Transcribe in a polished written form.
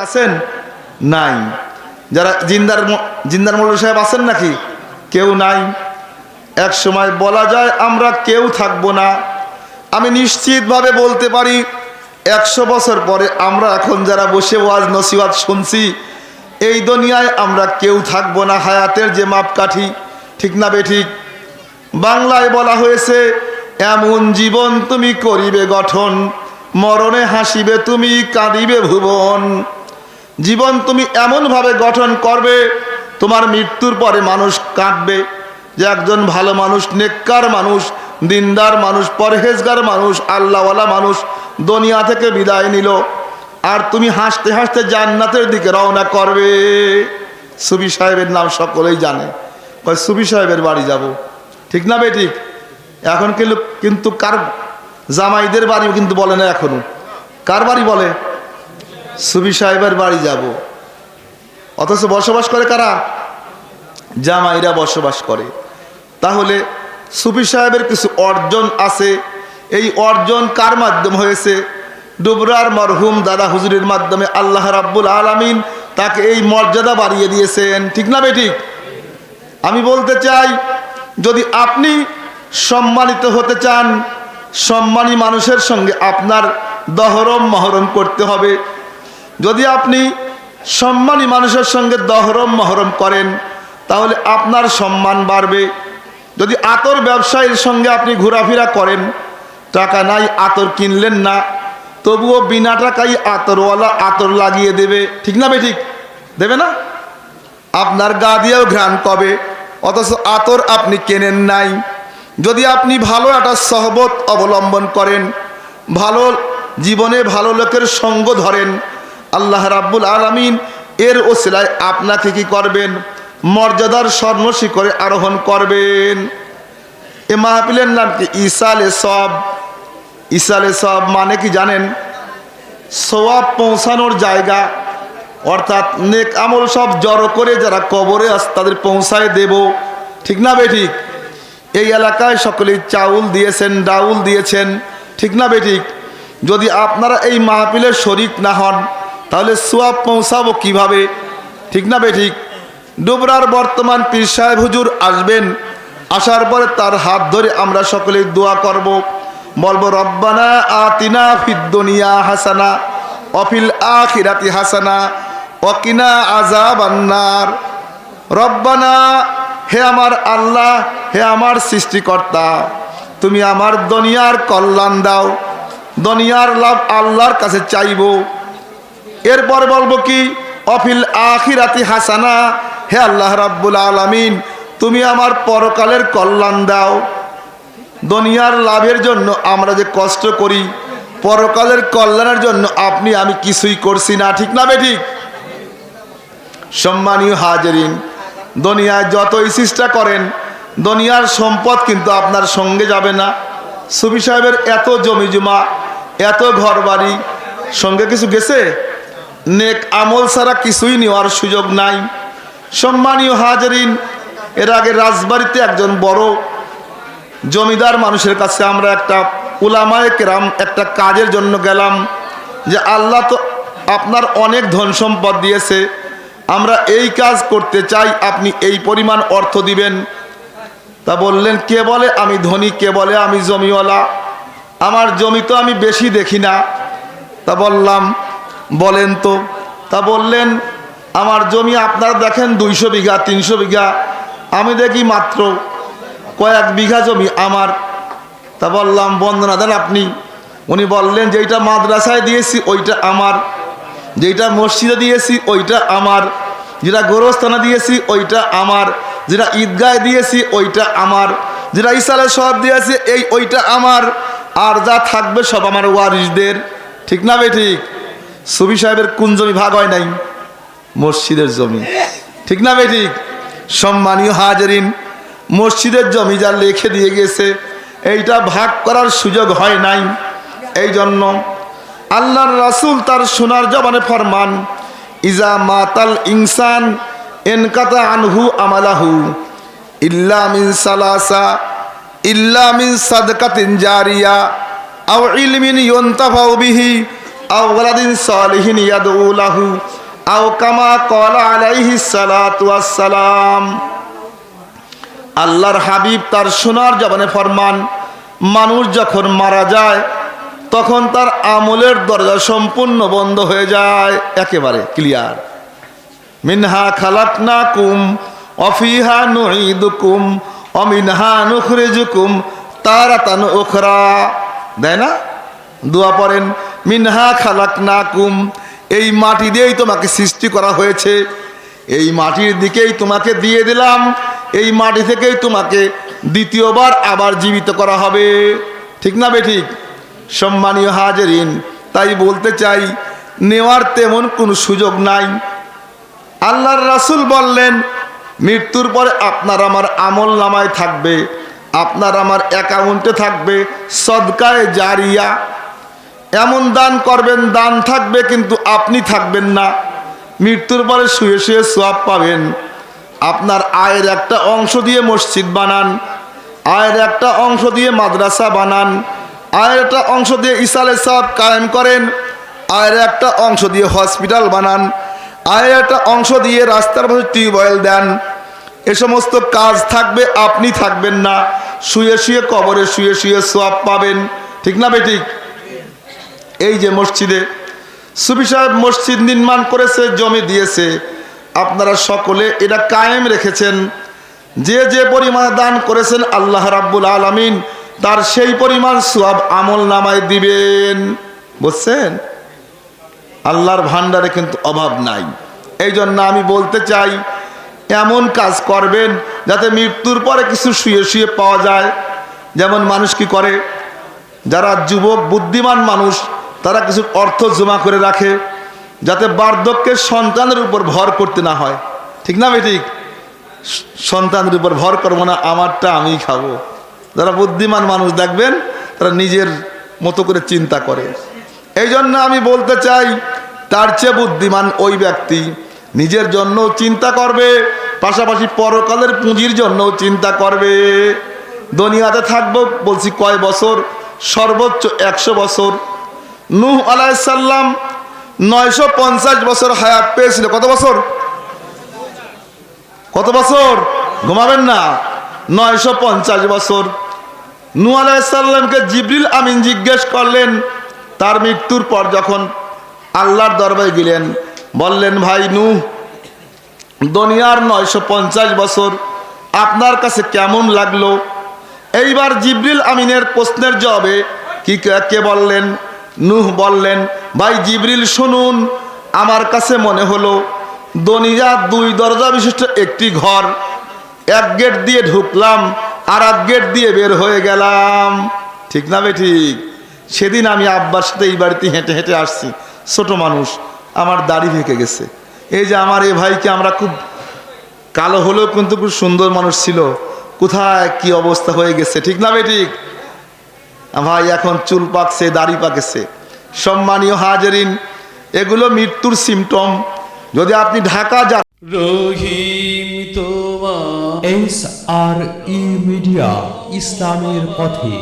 আছেন নাই? যারা জিন্দার মৌলভী সাহেব আছেন নাকি? কেউ নাই। এক সময় বলা যায় আমরা কেউ থাকবো না। আমি নিশ্চিতভাবে বলতে পারি 100 বছর পরে আমরা এখন যারা বসে ওয়াজ নসিহত শুনছি, এই দুনিয়ায় আমরা কেউ থাকবো না। হায়াতের যে মাপকাঠি, ঠিক না বেঠিক? বাংলায় বলা হয়েছে, এমন জীবন তুমি করিবে গঠন, মরণে হাসিবে তুমি কাঁদিবে ভুবন। জীবন তুমি এমনভাবে গঠন করবে, তোমার মৃত্যুর পরে মানুষ কাঁদবে যে একজন ভালো মানুষ, নেককার মানুষ, দিনদার মানুষ, পরহেজগার মানুষ, আল্লাহওয়ালা মানুষ দুনিয়া থেকে বিদায় নিল, আর তুমি হাসতে হাসতে জান্নাতের দিকে রওনা করবে। সুফি সাহেবের নাম সকলেই জানে, কয় সুফি সাহেবের বাড়ি যাব, ঠিক না বেঠিক? এখন কিন্তু কার জামাইদের বাড়ি কিন্তু বলে না, এখনো কার বাড়ি বলে? সুফি সাহেবের বাড়ি যাব। অথচ বসবাস করে কারা? জামাইরা বসবাস করে। তাহলে সুফি সাহেবের কিছু অর্জন আছে। এই অর্জন কার মাধ্যমে হয়েছে? ডুবরার মরহুম দাদা হুজুরের মাধ্যমে আল্লাহ রাব্বুল আলামিন তাকে এই মর্যাদা বাড়িয়ে দিয়েছেন, ঠিক না বেঠিক? আমি বলতে চাই, যদি আপনি সম্মানিত হতে চান, সম্মানী মানুষের সঙ্গে আপনার দহরম মহরম করতে হবে। যদি আপনি সম্মানী মানুষের সঙ্গে দহরম মহরম করেন, তাহলে আপনার সম্মান বাড়বে। যদি আতর ব্যবসায়ীর সঙ্গে আপনি ঘোরাফেরা করেন, টাকা নাই, আতর কিনলেন না, তবুও বিনা টাকায় আতরওয়ালা আতর লাগিয়ে দেবে, ঠিক না বেঠিক? দেবে না? আপনার গা দিয়েও ঘ্রাণ কবে, অথচ আতর আপনি কেনেন নাই। যদি আপনি ভালো একটা সহবত অবলম্বন করেন, ভালো জীবনে ভালো লোকের সঙ্গ ধরেন, আল্লাহ রাব্বুল আলামিন এর ওসিলায় আপনাকে কি করবেন? মর্যাদার স্বর্ণ শিখরে আরোহণ করবেন। এ মাহফিলের নাম কি? ইসালে সওয়াব। ইসালে সওয়াব মানে কি জানেন? সওয়াব পৌঁছানোর জায়গা, অর্থাৎ নেক আমল সব জড়ো করে যারা কবরে আছে তাদের পৌঁছায় দেব, ঠিক না বেঠিক? এই এলাকায় সকলেই চাউল দিয়েছেন, ডাউল দিয়েছেন, ঠিক না বেঠিক? যদি আপনারা এই মাহফিলের শরীক না হন, তাহলে সওয়াব পৌঁছাবো কিভাবে, ঠিক না বেঠিক? ডুবরার বর্তমান পীর সাহেব হুজুর আসবেন, আসার পরে তার হাত ধরে আমরা সকলেই দোয়া করব, বলবো রব্বানা আতিনা ফিদ দুনিয়া হাসানা ওয়া ফিল আখিরাতি হাসানা ওয়া কিনা আযাবান্নার। রব্বানা, হে আমার আল্লাহ, হে আমার সৃষ্টিকর্তা, তুমি আমার দুনিয়ার কল্যাণ দাও, দুনিয়ার লাভ আল্লাহর কাছে চাইব। এরপর বলবো কি? অফিল আখিরাতি হাসানা, হে আল্লাহ রাব্বুল আলামিন, তুমি আমার পরকালের কল্যাণ দাও। দুনিয়ার লাভের জন্য আমরা যে কষ্ট করি, পরকালের কল্যাণের জন্য আপনি আমি কিছুই করছি না, ঠিক না বেঠিক? সম্মানীয় হাজিরিন, দুনিয়ায় যতই চেষ্টা করেন, দুনিয়ার সম্পদ কিন্তু আপনার সঙ্গে যাবে না। সুফি সাহেবের এত জমি জমা, এত ঘর বাড়ি, সঙ্গে কিছু গেছে? নেক আমল ছাড়া কিছুই নেওয়ার সুযোগ নাই। সম্মানীয় হাজিরিন, এর আগে রাজবাড়িতে একজন বড় জমিদার মানুষের কাছে আমরা একটা উলামায়ে কেরাম একটা কাজের জন্য গেলাম, যে আল্লাহ তো আপনার অনেক ধন সম্পদ দিয়েছে, আমরা এই কাজ করতে চাই, আপনি এই পরিমাণ অর্থ দিবেন। তা বললেন, কে বলে আমি ধনী, কে বলে আমি জমিওয়ালা, আমার জমি তো আমি বেশি দেখি না। তা বললাম, বলেন তো। তা বললেন, আমার জমি আপনারা দেখেন 200 বিঘা 300 বিঘা, আমি দেখি মাত্র কয়েক বিঘা জমি আমার। তা বললাম, বন্দনা দেন আপনি। উনি বললেন, যেইটা মাদ্রাসায় দিয়েছি ওইটা আমার, যেটা মসজিদে দিয়েছি ওইটা আমার, যেটা গোরস্থানে দিয়েছি ওইটা আমার, যেটা ঈদগায় দিয়েছি ওইটা আমার, যেটা ইসালে সব দিয়েছি ওইটা আমার, আর যা থাকবে সব আমার ওয়ারিসদের, ঠিক না বেঠিক? সুফি সাহেবের কোন জমি ভাগ হয় নাই? মসজিদের জমি, ঠিক না বেঠিক? সম্মানীয় হাজিরিন, মসজিদের জমি যা লিখে দিয়ে গেছে, এইটা ভাগ করার সুযোগ হয় নাই। এই জন্য আল্লাহর রাসূল তার সোনার জবানে ফরমান, ইজা মাতাল ইনসান ইনকাতা আনহু আমালাহু ইল্লা মিন সালাসা, ইল্লা মিন সাদকাতিন জারিয়া আও ইলমিন ইউনতাফাউ বিহি আও ওয়ালাদিন সালিহিন ইয়াদউ লাহু আও কামা ক্বালা আলাইহিস সালাতু ওয়াস সালাম। আল্লাহর হাবিব তার সোনার জবানে ফরমান, মানুষ যখন মারা যায় তখন তার আমলের দরজা সম্পূর্ণ বন্ধ হয়ে যায়, একেবারে ক্লিয়ার। মিনহা খালাকনাকুম ওয়া ফিহা নুঈদুকুম ওয়া মিনহা নুখরিজুকুম তারাতান উখরা। দেয় না? দোয়া পড়েন, মিনহা খালাকনাকুম, এই মাটি দিয়েই তোমাকে সৃষ্টি করা হয়েছে, এই মাটির দিকেই তোমাকে দিয়ে দিলাম, এই মাটি থেকেই তোমাকে দ্বিতীয়বার আবার জীবিত করা হবে। ঠিক না বেঠিক? সম্মানীয় হাজেরিন, তাই বলতে চাই নেওয়ার তেমন কোনো সুযোগ নাই। আল্লাহর রাসূল বললেন, মৃত্যুর পরে আপনার আমার আমল নামায় থাকবে, আপনার আমার অ্যাকাউন্টে থাকবে সদকায়ে জারিয়া। এমন দান করবেন, দান থাকবে কিন্তু আপনি থাকবেন না। মৃত্যুর পরে শুয়ে শুয়ে সওয়াব পাবেন। আপনার আয়ের একটা অংশ দিয়ে মসজিদ বানান, আয়ের একটা অংশ দিয়ে মাদ্রাসা বানান, আয়ের একটা অংশ দিয়ে ইসালে সাহেব কায়েম করেন, আয়ের একটা অংশ দিয়ে হসপিটাল বানান, আয়ের একটা অংশ দিয়ে রাস্তার পাশে টিউবওয়েল দেন। এ সমস্ত কাজ থাকবে, আপনি থাকবেন না। শুয়ে শুয়ে কবরে শুয়ে শুয়ে সওয়াব পাবেন। ঠিক না বেঠিক? এই যে মসজিদে সুফি সাহেব মসজিদ নির্মাণ করেছে, জমি দিয়েছে, আপনারা সকলে এটা কায়েম রেখেছেন। যে যে পরিমাণ দান করেছেন আল্লাহ রাব্বুল আলামিন তার সেই পরিমাণ সওয়াব আমল নামায় দিবেন। বুঝছেন? আল্লাহর ভান্ডারে কিন্তু অভাব নাই। এই জন্য আমি বলতে চাই, এমন কাজ করবেন যাতে মৃত্যুর পরে কিছু শুয়ে শুয়ে পাওয়া যায়। যেমন মানুষ কি করে, যারা যুবক বুদ্ধিমান মানুষ তারা কিছু অর্থ জমা করে রাখে যাতে বার্ধক্যে সন্তানের উপর ভর করতে না হয়। ঠিক না বেঠিক? সন্তানের উপর ভর করবো না, আমারটা আমি খাবো। যারা বুদ্ধিমান মানুষ দেখবেন তারা নিজের মতো করে চিন্তা করে। এই জন্য আমি বলতে চাই, তার চেয়ে বুদ্ধিমান ওই ব্যক্তি নিজের জন্যও চিন্তা করবে, পাশাপাশি পরকালের পুঁজির জন্যও চিন্তা করবে। দুনিয়াতে থাকবো বলছি কয় বছর? সর্বোচ্চ 100 বছর। নূহ আলাইহিস সালাম 950 বছর হায়াত পেয়েছিল। কত বছর? কত বছর? ঘুমাবেন না। 950 বছর। নূহ আলাইহিস সালামকে জিবরিল আমিন জিজ্ঞেস করলেন, তার মৃত্যুর পর যখন আল্লাহর দরবারে গেলেন, বললেন, ভাই নূহ, দুনিয়ার 950 বছর আপনার কাছে কেমন লাগলো? এইবার জিবরিল আমিনের প্রশ্নের জবাবে কে বললেন? নূহ বললেন, ভাই জিবরিল শুনুন, আমার কাছে মনে হলো দুনিয়া 2 দরজা বিশিষ্ট একটি ঘর, এক গেট দিয়ে ঢুকলাম আর এক গেট দিয়ে বের হয়ে গেলাম। ঠিক না বেঠিক? সেদিন আমি আব্বার সাথে এই বাড়িতে হেঁটে হেঁটে আসছি, ছোট মানুষ, আমার দাড়ি ভেঙে গেছে। এই যে আমার এই ভাইকে, আমরা খুব কালো হলেও কিন্তু খুব সুন্দর মানুষ ছিল, কোথায় কি অবস্থা হয়ে গেছে। ঠিক না বেঠিক? ভাই এখন চুল পাকছে, দাড়ি পাকেছে। সম্মানীয় হাজেরিন, এগুলো মৃত্যুর সিমটম। যদি আপনি ঢাকা যান, রহিম তোমার SRE মিডিয়া, ইসলামের পথে।